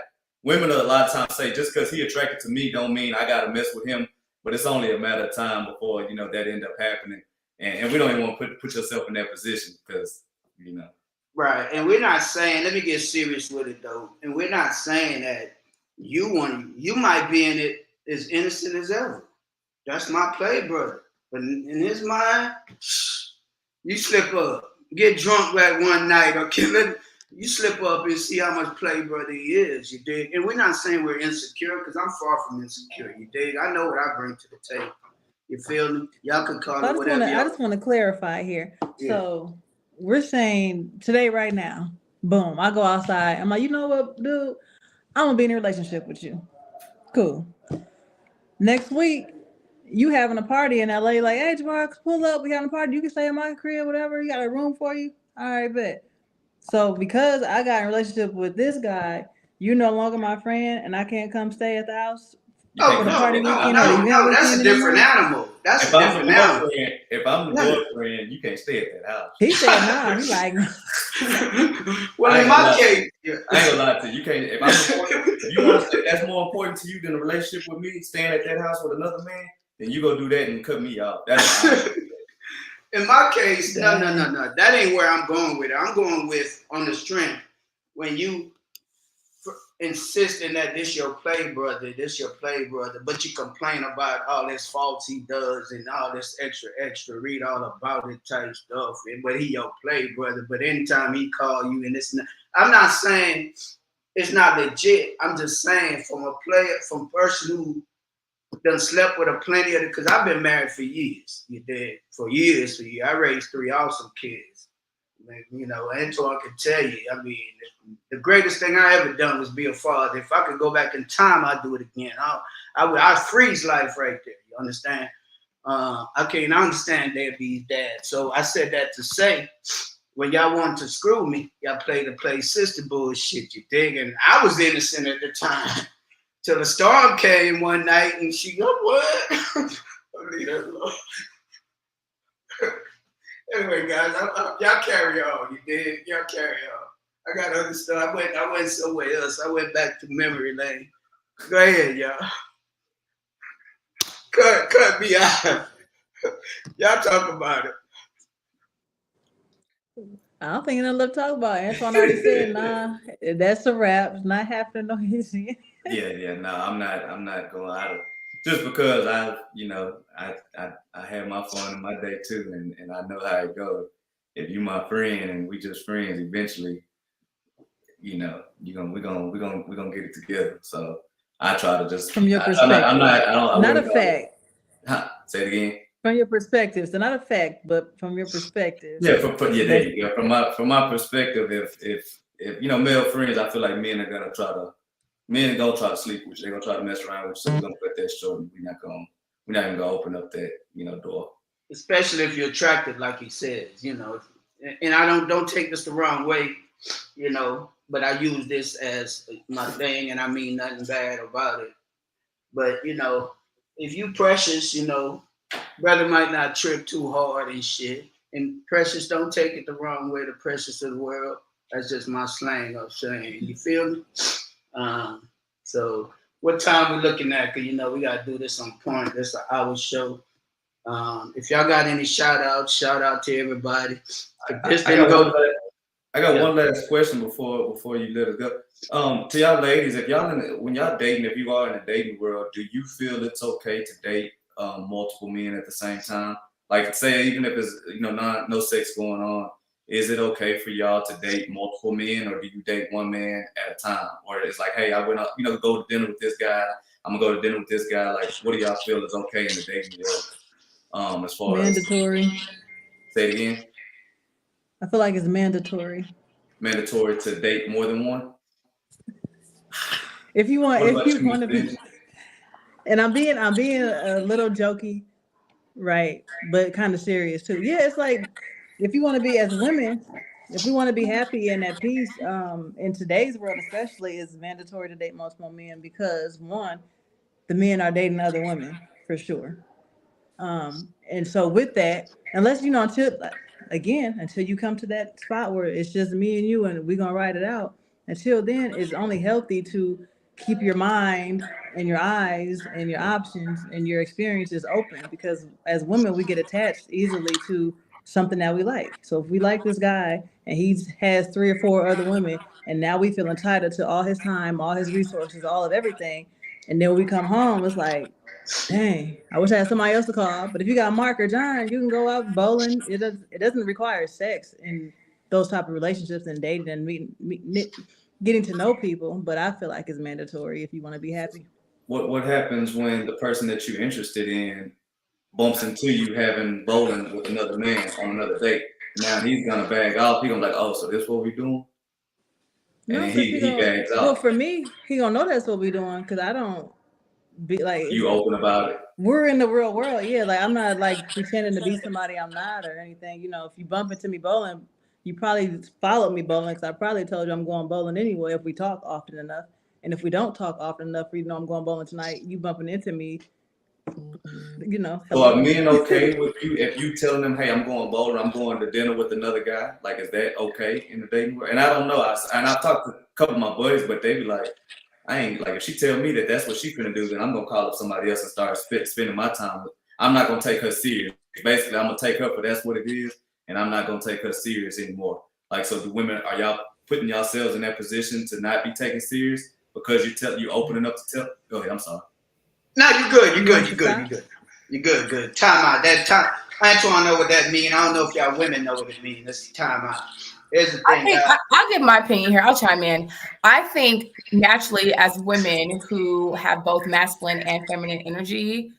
Women a lot of times say just because he attracted to me don't mean I gotta mess with him. But it's only a matter of time before that end up happening. And we don't even want to put yourself in that position because Right, and we're not saying. Let me get serious with it though. And we're not saying that you might be in it as innocent as ever. That's my play brother. But in his mind, you slip up, get drunk that one night, or You slip up and see how much play brother he is, you dig? And we're not saying we're insecure, because I'm far from insecure, you dig? I know what I bring to the table. You feel me? Y'all can call it whatever. I just want to clarify here. Yeah. So we're saying today, right now, boom, I go outside. I'm like, you know what, dude? I'm gonna be in a relationship with you. Cool. Next week, you having a party in LA, like, hey, Javarra, pull up. We having a party. You can stay in my crib, whatever. You got a room for you. All right, bet. So because I got in a relationship with this guy, you're no longer my friend, and I can't come stay at the house for the party weekend. No, that's a different animal. That's a different animal. If I'm the boyfriend, you can't stay at that house. He said, nah. He's like, well, in my case, I ain't gonna lie to you. You can't. If I'm the boyfriend, if you want to stay, that's more important to you than a relationship with me. Staying at that house with another man, then you go do that and cut me off. That's in my case, no. That ain't where I'm going with it. I'm going with on the strength when you insisting that this your play brother, but you complain about all this faults he does and all this extra, read all about it type stuff. But he your play brother. But anytime he call you and it's not, I'm not saying it's not legit. I'm just saying from a player, from a person who done slept with a plenty of it, because I've been married for years. You did for years. I raised 3 awesome kids. You know, Antoine can tell you. I mean, the greatest thing I ever done was be a father. If I could go back in time, I'd do it again. I'd freeze life right there. You understand? I can't understand deadbeat dad. So I said that to say, when y'all wanted to screw me, y'all played the play sister bullshit. You dig? And I was innocent at the time. Till the storm came one night and she go, what? I'll leave that alone. Anyway, guys, y'all carry on. You did. Y'all carry on. I got other stuff. I went somewhere else. I went back to memory lane. Go ahead, y'all. Cut me out. Y'all talk about it. I don't think enough to talk about. Antoine already said, nah, that's a wrap. It's not happening on his end. Yeah. No, I'm not going out of just because I had my fun in my day too, and I know how it goes. If you my friend and we just friends, eventually, we're gonna get it together. So I try to just from your perspective. Not a fact. Say it again. From your perspective, so not a fact, but from your perspective. Yeah, there you go. From my perspective, if male friends, I feel like men are gonna try to sleep with you. They're gonna try to mess around with you. So we're gonna cut that short. And we're not even gonna open up that door. Especially if you're attracted, like he says, And I don't take this the wrong way, but I use this as my thing, and I mean nothing bad about it. But if you precious, brother might not trip too hard and shit. And precious, don't take it the wrong way. The precious of the world. That's just my slang of saying. You feel me? So what time we looking at? Because we gotta do this on point. This is an hour show. If y'all got any shout out to everybody. I got one last question before you let us go. To y'all ladies, when y'all dating, if you are in the dating world, do you feel it's okay to date multiple men at the same time? Like, say, even if it's no sex going on, is it okay for y'all to date multiple men, or do you date one man at a time? Or it's like, hey, I went up, go to dinner with this guy. I'm gonna go to dinner with this guy. Like, what do y'all feel is okay in the dating world? As far mandatory. Say it again. I feel like it's mandatory. Mandatory to date more than one. If you want to be, and I'm being a little jokey, right? But kind of serious too. Yeah, it's like if you want to be as women, if we want to be happy and at peace, in today's world especially, it's mandatory to date multiple men because one, the men are dating other women for sure. And so with that, unless until you come to that spot where it's just me and you and we're gonna ride it out, until then it's only healthy to keep your mind and your eyes and your options and your experiences open, because as women we get attached easily to something that we like. So if we like this guy and he has 3 or 4 other women and now we feel entitled to all his time, all his resources, all of everything, and then when we come home it's like, dang, I wish I had somebody else to call. But if you got Mark or John, you can go out bowling. It doesn't require sex those type of relationships and dating and getting to know people. But I feel like it's mandatory if you want to be happy. What happens when the person that you're interested in bumps into you having bowling with another man on another date? Now he's gonna bag off. He's gonna be like, oh, so this what we doing? And No, he bags off. well, for me, he gonna know that's what we doing because I don't be like You open about it. We're in the real world, yeah. Like I'm not like pretending to be somebody I'm not or anything. You know, if you bump into me bowling, you probably followed me bowling because I probably told you I'm going bowling anyway if we talk often enough. And if we don't talk often enough, you know I'm going bowling tonight. You bumping into me, you know. So are men okay with you if you telling them, hey, I'm going bowling, I'm going to dinner with another guy? Like, is that okay in the dating world? And I don't know. I've talked to a couple of my buddies, but they be like, I ain't like, if she tell me that that's what she finna do, then I'm gonna call up somebody else and start spending my time with. I'm not gonna take her serious. Basically, I'm gonna take her for that's what it is, and I'm not gonna take her serious anymore. Like, so the women, are y'all putting yourselves in that position to not be taken serious because you opening up to tell? Go ahead. I'm sorry. No, you're good. Good. Time out. That time. Antoine know what that means. I don't know if y'all women know what it means. Let's time out. Here's the thing. I'll give my opinion here. I'll chime in. I think naturally, as women who have both masculine and feminine energy,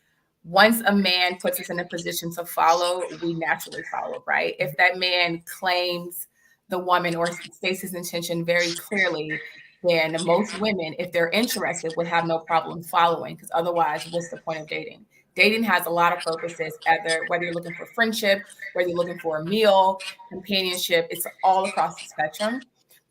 once a man puts us in a position to follow, we naturally follow, right? If that man claims the woman or states his intention very clearly, then most women, if they're interested, would have no problem following, because otherwise, what's the point of dating? Dating has a lot of purposes, whether you're looking for friendship, whether you're looking for a meal, companionship, it's all across the spectrum.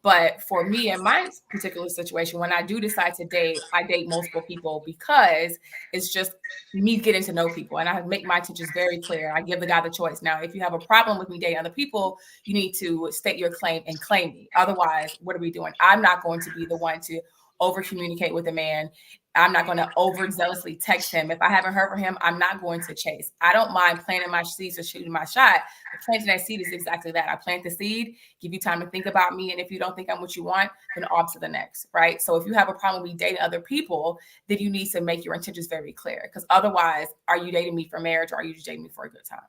But for me, in my particular situation, when I do decide to date, I date multiple people because it's just me getting to know people. And I make my intentions very clear. I give the guy the choice. Now, if you have a problem with me dating other people, you need to state your claim and claim me. Otherwise, what are we doing? I'm not going to be the one to over communicate with a man. I'm not going to overzealously text him. If I haven't heard from him, I'm not going to chase. I don't mind planting my seeds or shooting my shot. But planting that seed is exactly that. I plant the seed, give you time to think about me. And if you don't think I'm what you want, then on to the next, right? So if you have a problem with me dating other people, then you need to make your intentions very clear. Because otherwise, are you dating me for marriage or are you just dating me for a good time?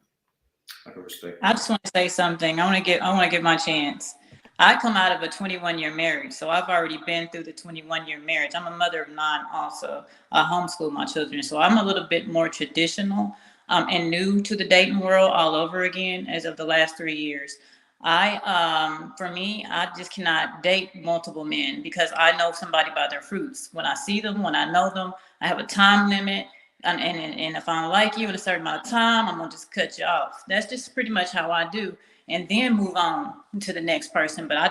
I can respect. I just want to say something. I want to give my chance. I come out of a 21-year marriage, so I've already been through the 21-year marriage. I'm a mother of 9 also. I homeschool my children, so I'm a little bit more traditional and new to the dating world all over again as of the last 3 years. For me, I just cannot date multiple men because I know somebody by their fruits. When I see them, when I know them, I have a time limit. And if I don't like you in a certain amount of time, I'm going to just cut you off. That's just pretty much how I do. And then move on to the next person. But I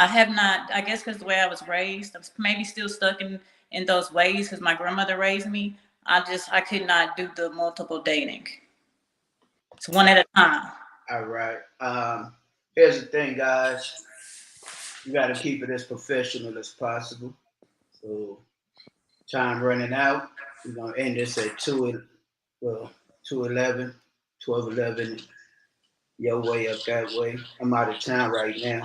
have not, I guess because the way I was raised, I was maybe still stuck in those ways because my grandmother raised me. I could not do the multiple dating. It's one at a time. All right. Here's the thing, guys. You got to keep it as professional as possible. So time running out. We're going to end this at 12:11. Your way up that way. I'm out of town right now.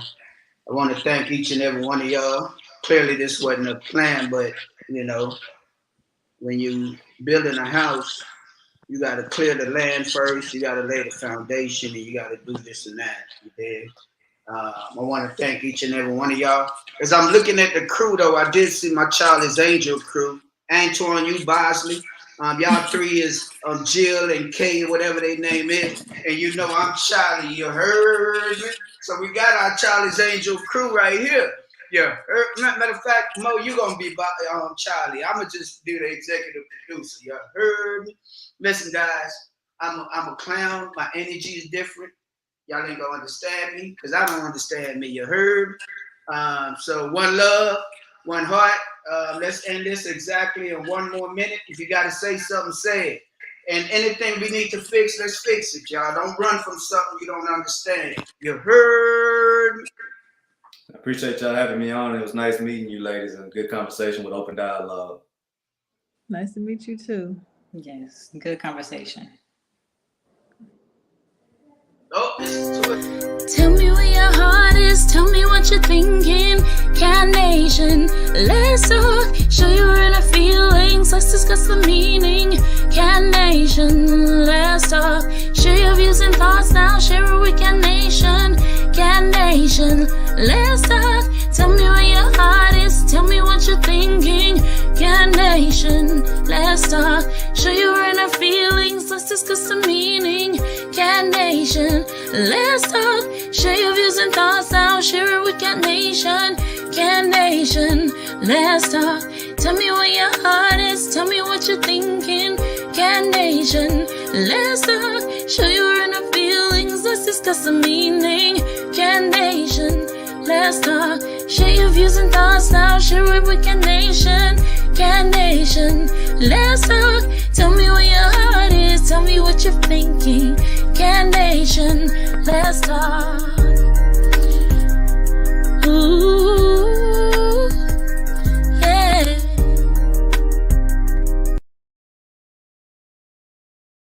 I want to thank each and every one of y'all. Clearly this wasn't a plan, but you know, when you building a house, you got to clear the land first. You got to lay the foundation, and you got to do this and that. You dig? I want to thank each and every one of y'all. As I'm looking at the crew, though, I did see my Charlie's Angel crew. Antoine, you, Bosley. Y'all three is Jill and Kay, whatever their name is. And you know I'm Charlie, you heard me? So we got our Charlie's Angel crew right here. Yeah. Matter of fact, Mo, you going to be Charlie. I'm going to just do the executive producer. You heard me? Listen, guys, I'm a clown. My energy is different. Y'all ain't going to understand me because I don't understand me. You heard? So one love, one heart. Let's end this exactly in 1 more minute. If you got to say something, say it. And anything we need to fix, let's fix it, y'all. Don't run from something you don't understand. You heard me? I appreciate y'all having me on. It was nice meeting you ladies and good conversation with open dialogue. Nice to meet you too. Yes, good conversation. Oh, listen to it. Tell me where your heart is, tell me what you're thinking. Cat Nation, let's talk, show your inner feelings. feelings, let's discuss the meaning. Can Nation, let's talk. Share your views and thoughts now, share it with Can Nation. Can Nation, let's talk. Tell me where your heart is, tell me what you're thinking. Can Nation, let's talk. Show your inner feelings, let's discuss the meaning. Can Nation, let's talk. Share your views and thoughts now, share it with Can Nation. Can Nation, let's talk. Tell me where your heart is, tell me what you're thinking. Can Nation, let's talk. Show your inner feelings, let's discuss the meaning. Can Nation, let's talk. Share your views and thoughts now, share it with Can Nation. Can Nation, let's talk. Tell me where your heart is, tell me what you're thinking. Can Nation, let's talk.